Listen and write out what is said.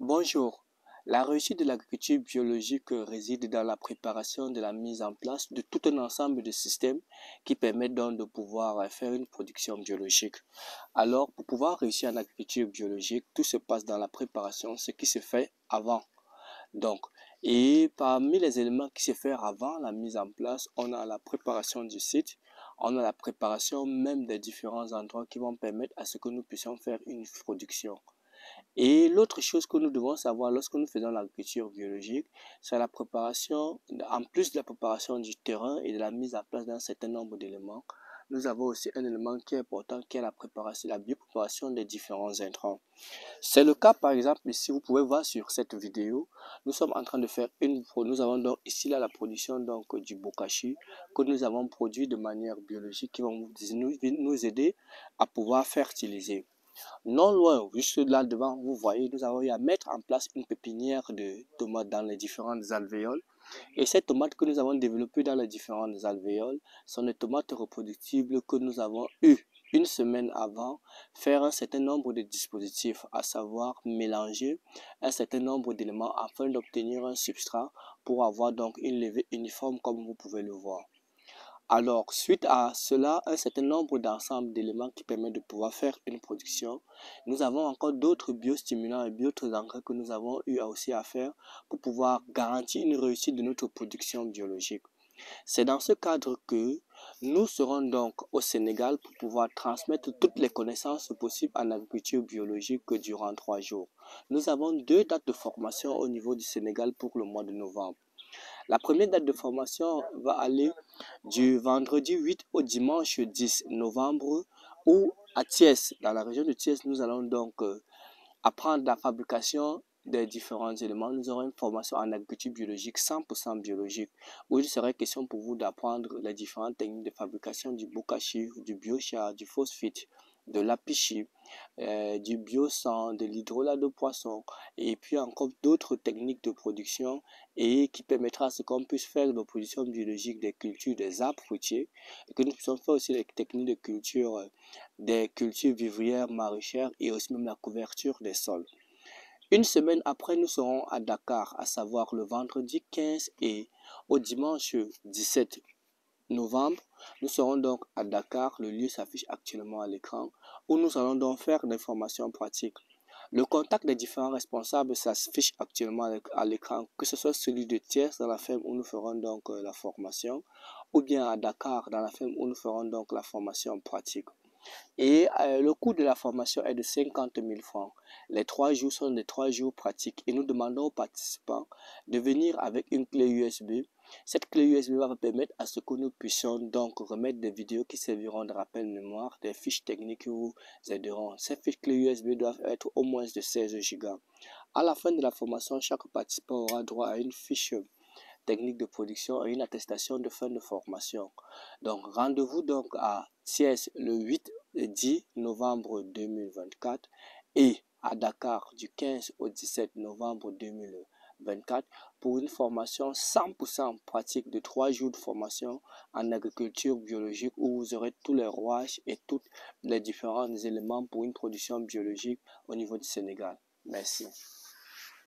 Bonjour. La réussite de l'agriculture biologique réside dans la préparation de la mise en place de tout un ensemble de systèmes qui permettent donc de pouvoir faire une production biologique. Alors, pour pouvoir réussir en agriculture biologique, tout se passe dans la préparation, ce qui se fait avant. Donc, et parmi les éléments qui se font avant la mise en place, on a la préparation du site, on a la préparation même des différents endroits qui vont permettre à ce que nous puissions faire une production. Et l'autre chose que nous devons savoir lorsque nous faisons l'agriculture biologique, c'est la préparation, en plus de la préparation du terrain et de la mise en place d'un certain nombre d'éléments, nous avons aussi un élément qui est important, qui est la préparation, la biopréparation des différents intrants. C'est le cas, par exemple, ici, vous pouvez voir sur cette vidéo, nous sommes en train de faire nous avons donc ici là la production donc du bokashi que nous avons produit de manière biologique qui va nous aider à pouvoir fertiliser. Non loin, juste là devant, vous voyez, nous avons eu à mettre en place une pépinière de tomates dans les différentes alvéoles. Et ces tomates que nous avons développées dans les différentes alvéoles sont des tomates reproductibles que nous avons eu une semaine avant faire un certain nombre de dispositifs, à savoir mélanger un certain nombre d'éléments afin d'obtenir un substrat pour avoir donc une levée uniforme comme vous pouvez le voir. Alors, suite à cela, un certain nombre d'ensembles d'éléments qui permettent de pouvoir faire une production. Nous avons encore d'autres biostimulants et d'autres engrais que nous avons eu aussi à faire pour pouvoir garantir une réussite de notre production biologique. C'est dans ce cadre que nous serons donc au Sénégal pour pouvoir transmettre toutes les connaissances possibles en agriculture biologique durant 3 jours. Nous avons 2 dates de formation au niveau du Sénégal pour le mois de novembre. La première date de formation va aller du vendredi 8 au dimanche 10 novembre où à Thiès, dans la région de Thiès, nous allons donc apprendre la fabrication des différents éléments. Nous aurons une formation en agriculture biologique, 100% biologique, où il serait question pour vous d'apprendre les différentes techniques de fabrication du bokashi, du biochar, du phosphate, de l'apichi, du biosan, de l'hydrolat de poisson, et puis encore d'autres techniques de production et qui permettra à ce qu'on puisse faire de production biologique des cultures des arbres fruitiers et que nous puissions faire aussi les techniques de culture des cultures vivrières, maraîchères et aussi même la couverture des sols. Une semaine après, nous serons à Dakar, à savoir le vendredi 15 et au dimanche 17 novembre. Nous serons donc à Dakar, le lieu s'affiche actuellement à l'écran, où nous allons donc faire des formations pratiques. Le contact des différents responsables s'affiche actuellement à l'écran, que ce soit celui de Thiès dans la ferme où nous ferons donc la formation, ou bien à Dakar dans la ferme où nous ferons donc la formation pratique. Et le coût de la formation est de 50 000 francs. Les 3 jours sont des 3 jours pratiques et nous demandons aux participants de venir avec une clé USB. Cette clé USB va permettre à ce que nous puissions donc remettre des vidéos qui serviront de rappel mémoire, des fiches techniques qui vous aideront. Ces fiches clés USB doivent être au moins de 16 Go. À la fin de la formation, chaque participant aura droit à une fiche technique de production et une attestation de fin de formation. Donc, rendez-vous donc à Thiès le 8 et 10 novembre 2024 et à Dakar du 15 au 17 novembre 2024 pour une formation 100% pratique de 3 jours de formation en agriculture biologique où vous aurez tous les rouages et tous les différents éléments pour une production biologique au niveau du Sénégal. Merci.